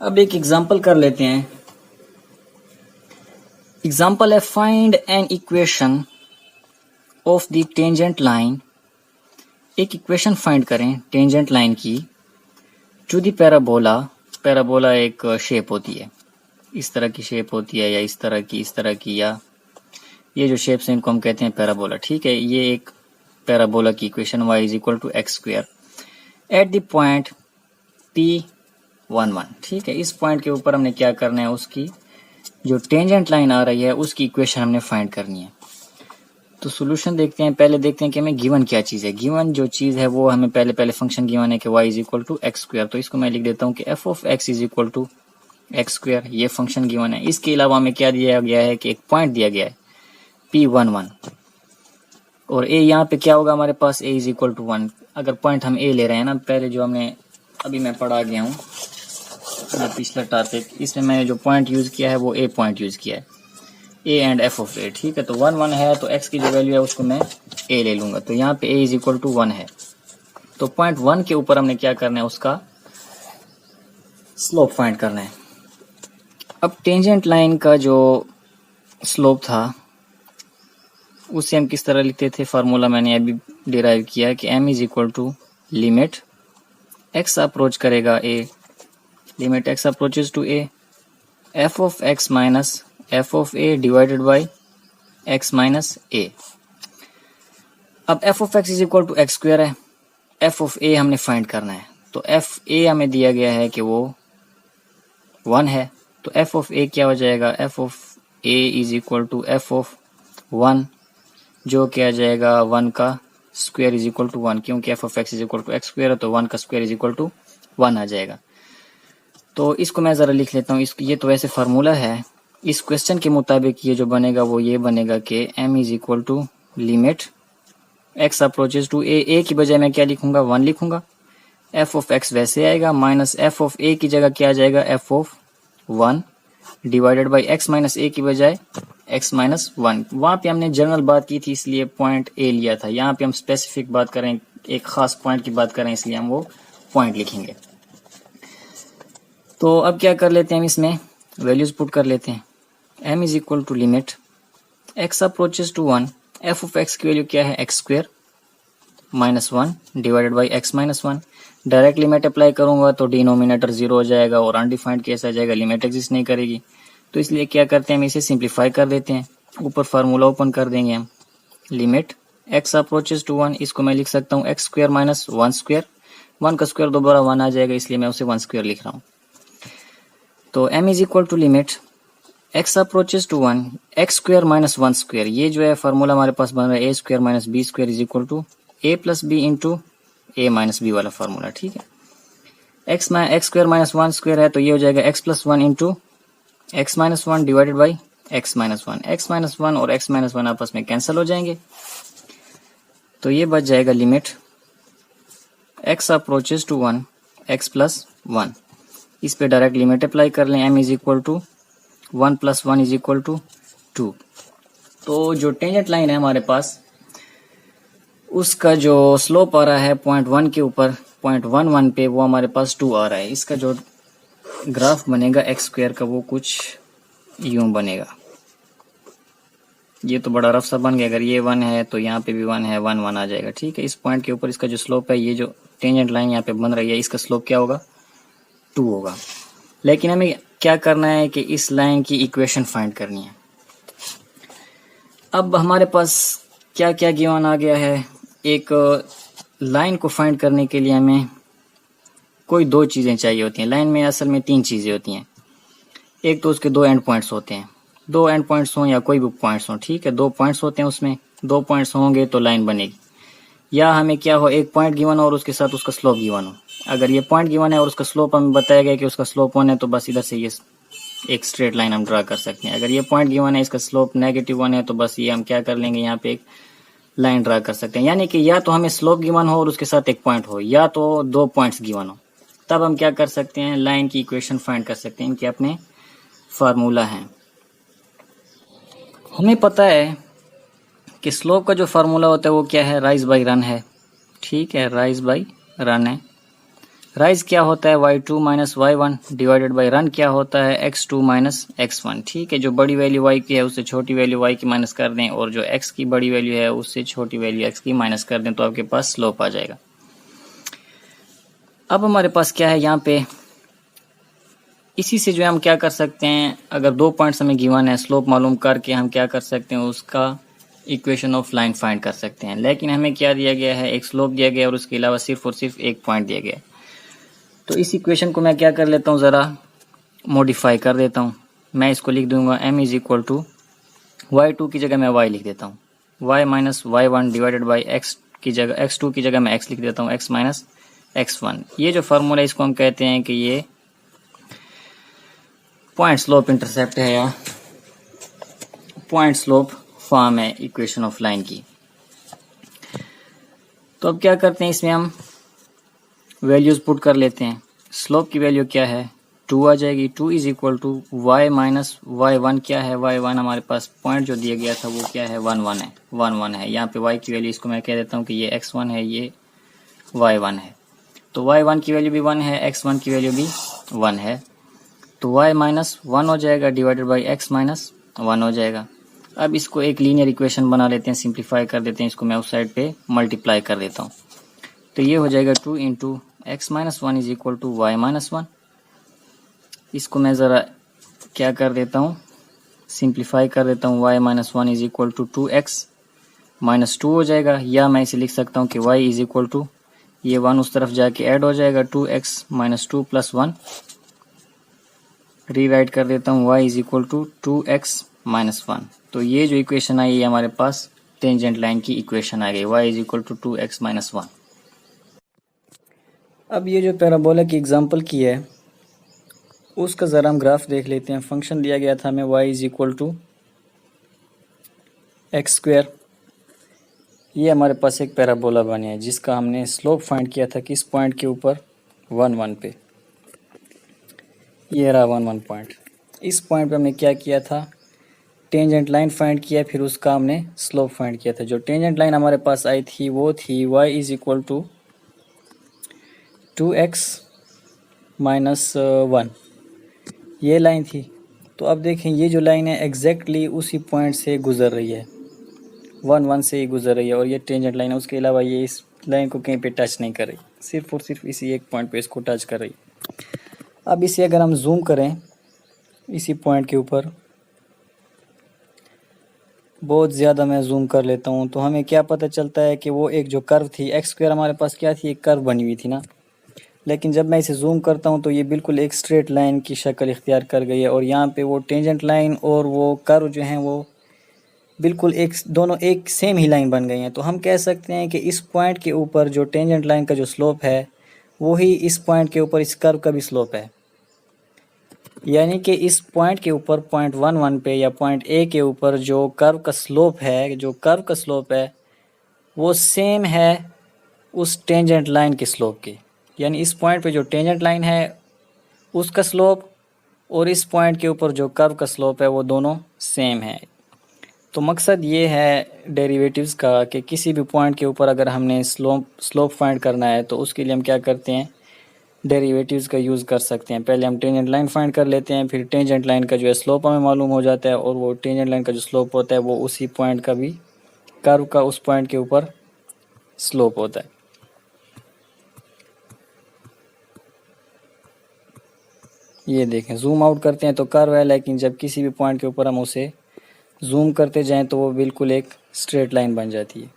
अब एक एग्जांपल कर लेते हैं। एग्जांपल है find an equation of the tangent line. एक इक्वेशन फाइंड करें टेंजेंट लाइन की टू द पैराबोला। पैराबोला एक शेप होती है, इस तरह की शेप होती है या इस तरह की या ये जो शेप्स हैं इनको हम कहते हैं पैराबोला। ठीक है, ये एक पैराबोला की equation y is equal to x square at the point P11। ठीक है, इस पॉइंट के ऊपर हमने क्या करना है, उसकी जो टेंजेंट लाइन आ रही है उसकी इक्वेशन हमने फाइंड करनी है। तो सोल्यूशन देखते हैं। पहले देखते हैं कि हमें गिवन क्या चीज़ है। गिवन जो चीज़ है वो हमें पहले फंक्शन गिवन है कि y is equal to x square. तो इसको मैं लिख देता हूँ कि f of x is equal to x square, ये फंक्शन गिवन है। इसके अलावा हमें क्या दिया गया है कि एक पॉइंट दिया गया है P11 और a यहाँ पे क्या होगा हमारे पास, a इज इक्वल टू 1। अगर पॉइंट हम a ले रहे हैं ना, पहले जो हमने अभी मैं पढ़ा गया हूँ पिछला टॉपिक, इसमें मैंने जो पॉइंट यूज़ किया है वो a पॉइंट यूज़ किया है, a and f of a। ठीक है, तो 1 1 है तो x की जो वैल्यू है उसको मैं a ले लूँगा। तो यहाँ पे a इज इक्वल टू 1 है। तो पॉइंट 1 के ऊपर हमने क्या करना है, उसका स्लोप फाइंड करना है। अब टेंजेंट लाइन का जो स्लोप था उससे हम किस तरह लिखते थे, फार्मूला मैंने अभी डिराइव किया कि m is equal to limit x approach करेगा a, limit x approaches to a, f of x minus f of a divided by x minus a। अब f of x is equal to x square है, f of a हमने find करना है। तो f a हमें दिया गया है कि वो 1 है, तो f ऑफ a क्या हो जाएगा, f of a is equal to f of 1 जो क्या जाएगा 1 का स्क्वायर इज इक्वल टू 1, क्योंकि f of x is equal to x square है तो 1 का स्क्वायर इज इक्वल टू 1 आ जाएगा। तो इसको मैं ज़रा लिख लेता हूँ। ये तो वैसे फार्मूला है, इस क्वेश्चन के मुताबिक ये जो बनेगा वो ये बनेगा कि m is equal to limit x approaches to a की बजाय मैं क्या लिखूंगा, 1 लिखूंगा। f ऑफ x वैसे आएगा माइनस f ऑफ a की जगह क्या आ जाएगा, f of 1 divided by x minus a की बजाय x माइनस 1। वहाँ पे हमने जनरल बात की थी इसलिए पॉइंट a लिया था। यहाँ पे हम स्पेसिफिक बात करें, एक खास पॉइंट की बात करें इसलिए हम वो पॉइंट लिखेंगे। तो अब क्या कर लेते हैं, हम इसमें वैल्यूज पुट कर लेते हैं। m is equal to limit x approaches to 1, f of x की वैल्यू क्या है, x square minus 1 divided by x minus 1। Direct limit apply करूंगा तो डिनोमिनेटर 0 हो जाएगा और अनडिफाइंड केस आ जाएगा, लिमिट एग्जिस्ट नहीं करेगी। तो इसलिए क्या करते हैं, हम इसे सिंप्लीफाई कर देते हैं। ऊपर फार्मूला ओपन कर देंगे हम, लिमिट x अप्रोचेज टू 1, इसको मैं लिख सकता हूँ एक्स स्क्वायर माइनस 1 स्क्वायर, 1 का स्क्वायर दोबारा 1 आ जाएगा इसलिए मैं उसे 1 स्क्वायर लिख रहा हूँ। तो m is equal to limit x approaches to 1 x square minus 1 square, ये जो है फार्मूला हमारे पास बन रहा है a square minus b square is equal to a plus B into a minus B वाला फार्मूला। ठीक है, एक्स स्क्वायर माइनस 1 स्क्वायर है तो ये हो जाएगा x plus 1 into x minus 1 divided by x minus 1। X minus 1 और x minus 1 आपस में कैंसिल हो जाएंगे तो ये बच जाएगा limit x approaches to 1 x plus 1। इस पे डायरेक्ट लिमिट अप्लाई कर लें, m is equal to 1 plus 1 is equal to 2। तो जो टेंजेंट लाइन है हमारे पास उसका जो स्लोप आ रहा है पॉइंट 1 के ऊपर, पॉइंट 1 पे वो हमारे पास 2 आ रहा है। इसका जो ग्राफ बनेगा एक्स स्क्वायर का वो कुछ यूं बनेगा। ये तो बड़ा रफ सा बन गया, अगर ये 1 है तो यहाँ पे भी 1 है, 1 1 आ जाएगा। ठीक है, इस पॉइंट के ऊपर इसका जो स्लोप है, ये जो टेंजेंट लाइन यहाँ पे बन रही है इसका स्लोप क्या होगा, 2 होगा। लेकिन हमें क्या करना है कि इस लाइन की इक्वेशन फाइंड करनी है। अब हमारे पास क्या क्या गिवन आ गया है, एक लाइन को फाइंड करने के लिए हमें कोई 2 चीज़ें चाहिए होती हैं। लाइन में असल में 3 चीज़ें होती हैं। एक तो उसके 2 एंड पॉइंट्स होते हैं, 2 एंड पॉइंट्स हों या कोई भी पॉइंट्स हों। ठीक है, 2 पॉइंट्स होते हैं, उसमें 2 पॉइंट्स होंगे तो लाइन बनेगी। या हमें क्या हो, एक पॉइंट गिवन हो और उसके साथ उसका स्लोप गिवन हो। अगर ये पॉइंट गिवन है और उसका स्लोप हमें बताया गया कि उसका स्लोप 1 है तो बस इधर से ये एक स्ट्रेट लाइन हम ड्रा कर सकते हैं। अगर ये पॉइंट गिवन है, इसका स्लोप -1 है तो बस ये हम क्या कर लेंगे, यहाँ पे एक लाइन ड्रा कर सकते हैं। यानी कि या तो हमें स्लोप गिवन हो और उसके साथ एक पॉइंट हो, या तो 2 पॉइंट्स गिवन हो, तब हम क्या कर सकते हैं, लाइन की इक्वेशन फाइंड कर सकते हैं। इनके अपने फार्मूला हैं। हमें पता है कि स्लोप का जो फार्मूला होता है वो क्या है, राइज बाई रन है। ठीक है, राइज बाई रन है। राइज क्या होता है y2 minus y1 divided by run क्या होता है x2 माइनस x1। ठीक है, जो बड़ी वैल्यू y की है उससे छोटी वैल्यू y की माइनस कर दें और जो x की बड़ी वैल्यू है उससे छोटी वैल्यू x की माइनस कर दें तो आपके पास स्लोप आ जाएगा। अब हमारे पास क्या है यहाँ पे, इसी से जो है हम क्या कर सकते हैं, अगर 2 पॉइंट्स हमें गिवन है, स्लोप मालूम करके हम क्या कर सकते हैं, उसका इक्वेशन ऑफ लाइन फाइंड कर सकते हैं। लेकिन हमें क्या दिया गया है, एक स्लोप दिया गया है और उसके अलावा सिर्फ और सिर्फ एक पॉइंट दिया गया है। तो इस इक्वेशन को मैं क्या कर लेता हूँ, ज़रा मॉडिफाई कर देता हूँ। मैं इसको लिख दूंगा m is equal to y2 की जगह मैं y लिख देता हूँ, y minus y1 divided by x की जगह x2 की जगह मैं x लिख देता हूँ, x माइनस x1। ये जो फार्मूला है इसको हम कहते हैं कि ये पॉइंट स्लोप इंटरसेप्ट है या पॉइंट स्लोप फॉर्म है इक्वेशन ऑफ लाइन की। तो अब क्या करते हैं, इसमें हम वैल्यूज पुट कर लेते हैं। स्लोप की वैल्यू क्या है, 2 आ जाएगी। 2 is equal to y minus y1 क्या है, y1 हमारे पास पॉइंट जो दिया गया था वो क्या है, 1 1 है, 1 1 है। यहाँ पे y की वैल्यू इसको मैं कह देता हूँ कि ये x1 है, ये y1 है। तो y1 की वैल्यू भी 1 है, x1 की वैल्यू भी 1 है, तो y माइनस 1 हो जाएगा डिवाइडेड बाई x माइनस 1 हो जाएगा। अब इसको एक लीनियर इक्वेशन बना लेते हैं, सिंप्लीफाई कर देते हैं, इसको मैं उस साइड पे मल्टीप्लाई कर देता हूँ। तो ये हो जाएगा 2 into x minus 1 is equal to Y minus 1। इसको मैं ज़रा क्या कर देता हूँ, सिंप्लीफाई कर देता हूँ। y minus 1 is equal to 2x minus 2 हो जाएगा, या मैं इसे लिख सकता हूँ कि y इज इक्वल टू, ये 1 उस तरफ जाके ऐड हो जाएगा, 2x माइनस 2 प्लस 1। रीराइट कर देता हूँ, y is equal to 2x minus 1। तो ये जो इक्वेशन आई है हमारे पास टेंजेंट लाइन की इक्वेशन आ गई, y is equal to 2x minus 1। अब ये जो पैराबोला की एग्जांपल की है उसका ज़रा हम ग्राफ देख लेते हैं। फंक्शन दिया गया था हमें y is equal to x square. ये हमारे पास एक पैराबोला बने है जिसका हमने स्लोप फाइंड किया था किस पॉइंट के ऊपर, 1 1 पे। ये रहा 1 1 पॉइंट। इस पॉइंट पे हमने क्या किया था, टेंजेंट लाइन फाइंड किया, फिर उसका हमने स्लोप फाइंड किया था। जो टेंजेंट लाइन हमारे पास आई थी वो थी y is equal to 2x minus 1, ये लाइन थी। तो अब देखें ये जो लाइन है एग्जैक्टली उसी पॉइंट से गुजर रही है, 1 1 से ही गुजर रही है, और ये टेंजेंट लाइन है। उसके अलावा ये इस लाइन को कहीं पे टच नहीं कर रही, सिर्फ और सिर्फ इसी एक पॉइंट पे इसको टच कर रही। अब इसे अगर हम जूम करें इसी पॉइंट के ऊपर, बहुत ज़्यादा मैं जूम कर लेता हूँ, तो हमें क्या पता चलता है कि वो एक जो कर्व थी एक्स स्क्वायर हमारे पास क्या थी, एक कर्व बनी हुई थी ना। लेकिन जब मैं इसे जूम करता हूँ तो ये बिल्कुल एक स्ट्रेट लाइन की शक्ल इख्तियार कर गई है, और यहाँ पे वो टेंजेंट लाइन और वो कर्व जो हैं वो बिल्कुल एक, दोनों एक सेम ही लाइन बन गई हैं। तो हम कह सकते हैं कि इस पॉइंट के ऊपर जो टेंजेंट लाइन का जो स्लोप है वही इस पॉइंट के ऊपर इस कर्व का भी स्लोप है। यानी कि इस पॉइंट के ऊपर पॉइंट 1 1 पे या पॉइंट ए के ऊपर जो कर्व का स्लोप है, जो कर्व का स्लोप है वो सेम है उस टेंजेंट लाइन के स्लोप के। यानी इस पॉइंट पे जो टेंजेंट लाइन है उसका स्लोप और इस पॉइंट के ऊपर जो कर्व का स्लोप है वो दोनों सेम है। तो मकसद ये है डेरिवेटिव्स का कि किसी भी पॉइंट के ऊपर अगर हमने स्लोप फाइंड करना है तो उसके लिए हम क्या करते हैं, डेरिवेटिव्स का यूज़ कर सकते हैं। पहले हम टेंजेंट लाइन फाइंड कर लेते हैं, फिर टेंजेंट लाइन का जो है स्लोप हमें मालूम हो जाता है, और वो टेंजेंट लाइन का जो स्लोप होता है वो उसी पॉइंट का भी, कर्व का उस पॉइंट के ऊपर स्लोप होता है। ये देखें, जूम आउट करते हैं तो कर्व है, लेकिन जब किसी भी पॉइंट के ऊपर हम उसे जूम करते जाएं तो वो बिल्कुल एक स्ट्रेट लाइन बन जाती है।